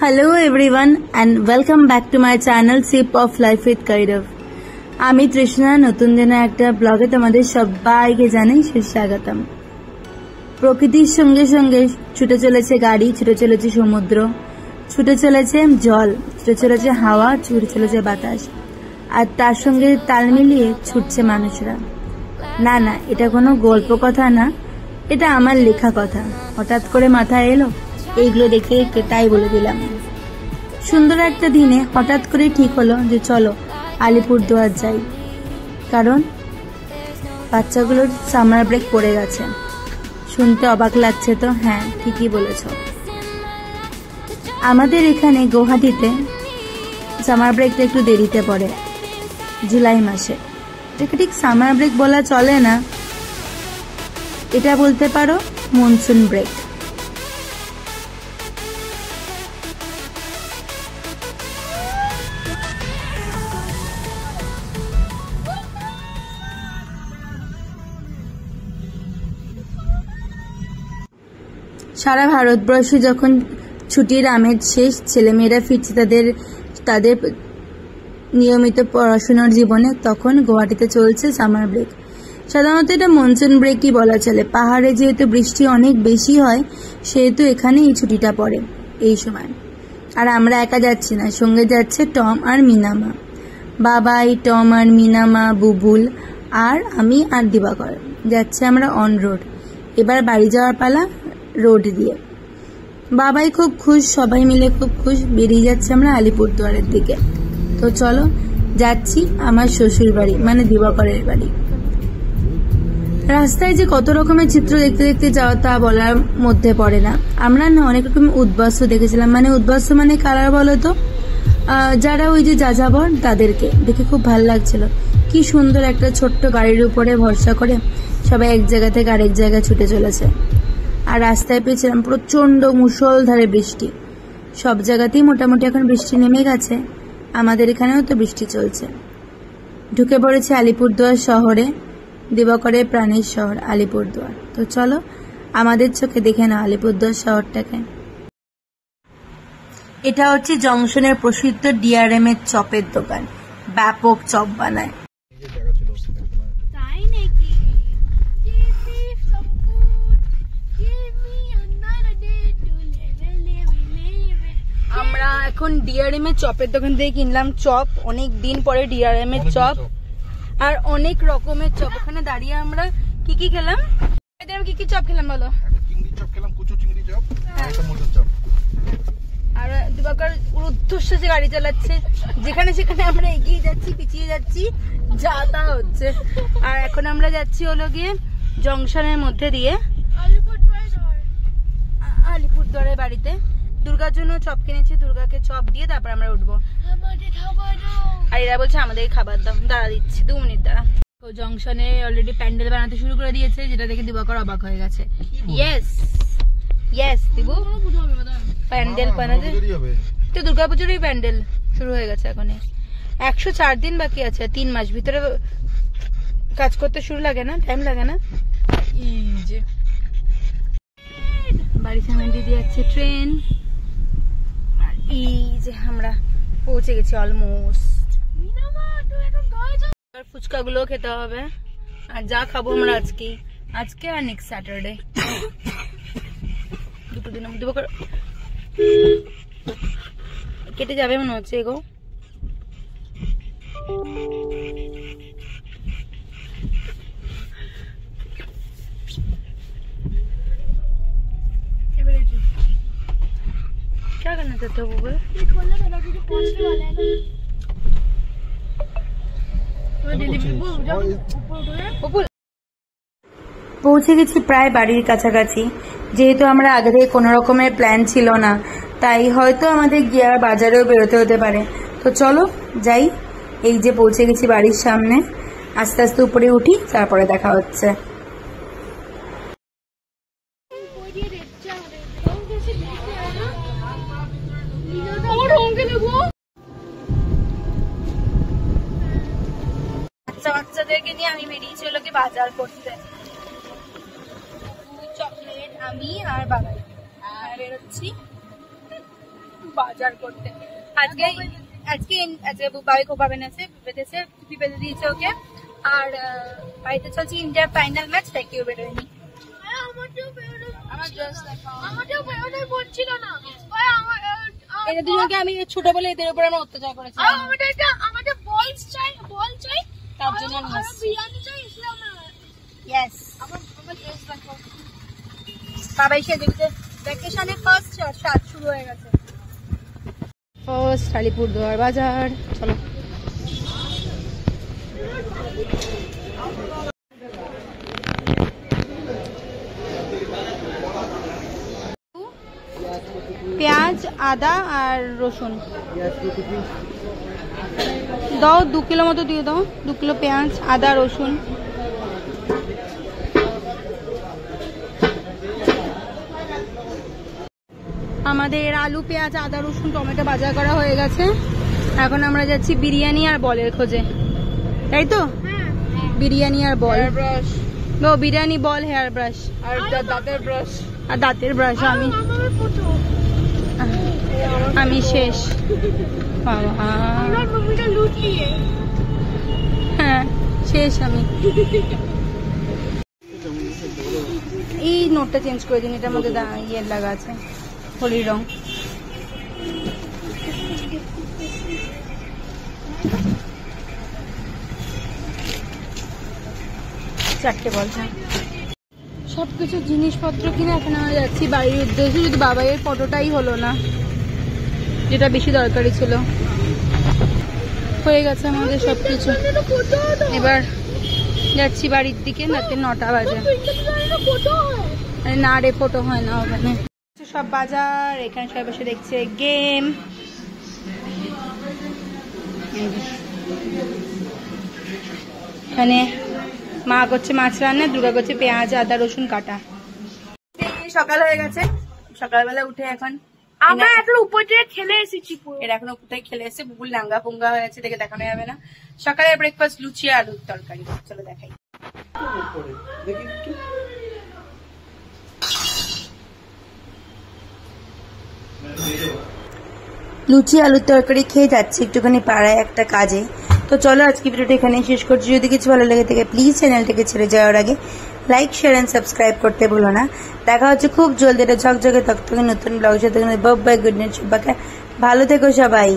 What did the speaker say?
Hello everyone and welcome back to my channel Sip of Life with Kairav. আমি তৃষ্ণা নতুন দিনে একটা ব্লগে তোমাদের সবাইকে জানাই সুস্বাগতম। প্রকৃতির সঙ্গে সঙ্গে ছুটে চলেছে গাড়ি, ছুটে চলেছে সমুদ্র, ছুটে চলেছে জল, ছুটে চলেছে হাওয়া, ছুটে চলেছে বাতাস, আর তার সঙ্গে তাল মিলিয়ে ছুটছে মানুষরা। না না, এটা কোনো গল্প কথা না, এটা আমার লেখা কথা। হঠাৎ করে মাথায় এলো এইগুলো দেখতে দেখতে, তাই বলে দিলাম। সুন্দর একটা দিনে হঠাৎ করে ঠিক হলো যে চলো আলিপুরদুয়ার যাই, কারণ বাচ্চাগুলোর সামার ব্রেক পড়ে গেছে। শুনতে অবাক লাগছে তো? হ্যাঁ, ঠিকই বলেছ। আমাদের এখানে গুয়াহাটিতে সামার ব্রেকটা একটু দেরিতে পড়ে, জুলাই মাসে। এটাকে ঠিক সামার ব্রেক বলা চলে না, এটা বলতে পারো মনসুন ব্রেক। সারা ভারতবর্ষে যখন ছুটির আমেজ শেষ, ছেলেমেয়েরা ফিরছে তাদের নিয়মিত পড়াশোনার জীবনে, তখন গুয়াহাটিতে চলছে সামার ব্রেক। সাধারণত এটা মনসুন ব্রেকই বলা চলে। পাহাড়ে যেহেতু বৃষ্টি অনেক বেশি হয়, সেহেতু এখানে এই ছুটিটা পড়ে এই সময়। আর আমরা একা যাচ্ছি না, সঙ্গে যাচ্ছে টম আর মিনামা। বাবাই, টম আর মিনামা, বুবুল আর আমি আর দিবাকর যাচ্ছে আমরা অন রোড। এবার বাড়ি যাওয়ার পালা রোড দিয়ে। বাবাই খুব খুশ, সবাই মিলে খুব খুশ। বেরিয়ে যাচ্ছে আমরা আলিপুরদুয়ারের দিকে। তো চলো, যাচ্ছি আমার শ্বশুর বাড়ি, মানে দিবাকরের বাড়ি। রাস্তায় যে কত রকমের চিত্র দেখতে দেখতে যাওয়া তা বলার মধ্যে পড়ে না। আমরা না অনেক রকমের উদ্বাস্তু দেখেছিলাম। মানে উদ্বাস্তু মানে কালার বলো তো, যারা ওই যে যাযাবর, তাদেরকে দেখে খুব ভালো লাগছিল। কি সুন্দর একটা ছোট্ট গাড়ির উপরে ভরসা করে সবাই এক জায়গা থেকে আরেক জায়গায় ছুটে চলেছে। আর রাস্তায় পেয়েছিলাম প্রচন্ড মুষলধারে বৃষ্টি। সব জায়গাতেই মোটামুটি এখন বৃষ্টি নেমে গেছে, আমাদের এখানেও তো বৃষ্টি চলছে। ঢুকে পড়েছে আলিপুরদুয়ার শহরে, দিবাকরের প্রাণের শহর আলিপুরদুয়ার। তো চলো আমাদের চোখে দেখে নাও আলিপুরদুয়ার শহরটাকে। এটা হচ্ছে জংশনের প্রসিদ্ধ ডিআরএম এর চপের দোকান। ব্যাপক চপ বানায়। আমরা এখন ডিআরএম এর চপের দোকান থেকে কিনলাম চপ। অনেক দিন পরে ডিআরএম এর চপ, আর অনেক রকমের চপ। ওখানে দাঁড়িয়ে আমরা কি কি খেলাম, কি কি চপ খেলাম বলো? চিংড়ি চপ খেলাম, কুচো চিংড়ি চপ, আর মটর চপ। আর দিবাকর উর্ধ্বশ্বাসে গাড়ি চালাচ্ছে, যেখানে সেখানে আমরা এগিয়ে যাচ্ছি, পিছিয়ে যাচ্ছি, যা তা হচ্ছে। আর এখন আমরা যাচ্ছি হলো গিয়ে জংশনের মধ্যে দিয়ে আলিপুরদুয়ারের বাড়িতে। দুর্গার জন্য চপ কিনেছি, দুর্গাকে চপ দিয়ে তারপর আমরা উঠবো। আর এরা বলছে আমাদের খাবার দাও, দাঁড়া দিচ্ছি 2 মিনিট দাঁড়া। জংশনে অলরেডি প্যান্ডেল বানাতে শুরু করে দিয়েছে, যেটা দেখে দিবাকর অবাক হয়ে গেছে। ইয়েস ইয়েস দিবু, প্যান্ডেল বানাতে তো দুর্গাপুজোরই প্যান্ডেল শুরু হয়ে গেছে। এখন 104 দিন বাকি আছে, 3 মাস ভিতরে কাজ করতে শুরু লাগে না, টাইম লাগে না। এই যে বাড়ির সামনে দিয়ে যাচ্ছে ট্রেন, আর এই যে আমরা পৌঁছে গেছি অলমোস্ট। ফুচকা গুলো খেতে হবে, আর যা খাবো আমরা আজকে আর নেক্সট স্যাটারডে, দুটো দিনের মধ্যে কেটে যাবে মনে হচ্ছে গো। क्या करना चाहते हो गूगल? পৌঁছে গেছি প্রায় বাড়ির কাছাকাছি। যেহেতু আমরা আগে থেকে কোনো রকমের প্ল্যান ছিল না, তাই হয়তো আমাদের গিয়ে বাজারেও বেরোতে হতে পারে। তো চলো যাই। এই যে পৌঁছে গেছি বাড়ির সামনে, আস্তে আস্তে উপরে উঠি, তারপরে দেখা হচ্ছে। বাচ্চাদেরকে নিয়ে আমি বেরিয়েছি হলো কি বাজার করতে। চকলেট আমি আর বাবা বেরোচ্ছি। বাজার করতে। আজকে বাবি খোপা বেঁধেছে বেঁধে দিয়েছে ওকে। আর বাড়িতে চলছে ইন্ডিয়ার ফাইনাল ম্যাচ, তাই কেউ বেরোয়নি। এদের দুজনকে আমি ছোট বলে এদের উপর আমরা অত্যাচার করেছি। তার জন্য বাবা এসে দেখতে ভ্যাকেশনে ফার্স্ট স্টার্ট শুরু হয়ে গেছে। ফার্স্ট আলিপুরদুয়ার বাজার, চলো। পেঁয়াজ, আদা আর রসুন দাও, 2 কিলো মতো দিয়ে দাও। 2 কিলো পেঁয়াজ, আদা, রসুন। আমাদের আলু, পেঁয়াজ, আদা, রসুন, টমেটো বাজার করা হয়ে গেছে। এখন আমরা যাচ্ছি বিরিয়ানি আর বলের খোঁজে, তাই তো? বিরিয়ানি আর বল, বিরিয়ানি, বল, হেয়ার ব্রাশ আর দাঁতের ব্রাশ। আমি শেষ। হ্যাঁ শেষ আমি। এই নোটটা চেঞ্জ করে দিন, এটার মধ্যে ইয়ে লাগা আছে, হোলির রং। চারটে বল। হ্যাঁ, সবকিছু জিনিসপত্র কিনে এখন আমরা যাচ্ছি বাড়ির উদ্দেশ্যে। যদি বাবাইয়ের ফটোটাই হলো না, যেটা বেশি দরকারি ছিল। হয়ে গেছে আমাদের সবকিছু, এবার যাচ্ছি বাড়ির দিকে। রাতে 9টা বাজে। না রে, ফটো হয় না ওখানে। সব বাজার, এখানে সবাই বসে দেখছে গেম। এখানে মা করছে মাছ রান্না, দুর্গা করছে পেঁয়াজ, আদা, রসুন কাটা। সকাল হয়ে গেছে, সকালবেলা উঠে এখন আমরা এখন উপর থেকে খেলে এসেছি। এর এখন উপর থেকে খেলে এসে বুবুল নাঙ্গা পুঙ্গা হয়ে আছে, দেখে দেখানো যাবে না। সকালের ব্রেকফাস্ট লুচি আর আলুর তরকারি, চলো দেখাই। লুচি আলুর তরকারি খেয়ে যাচ্ছি একটুখানি পাড়ায় একটা কাজে। তো চলো আজকে ভিডিওটা এখানে শেষ করছি। যদি কিছু ভালো লেগে থাকে প্লিজ চ্যানেলটাকে ছেড়ে যাওয়ার আগে লাইক, শেয়ার এন্ড সাবস্ক্রাইব করতে ভুলো না। দেখা হচ্ছে খুব জলদি একটা ঝকঝকে তকতকে নতুন ব্লগের সাথে। বাই বাই, গুড নাইট, সবাইকে ভালো থেকো সবাই।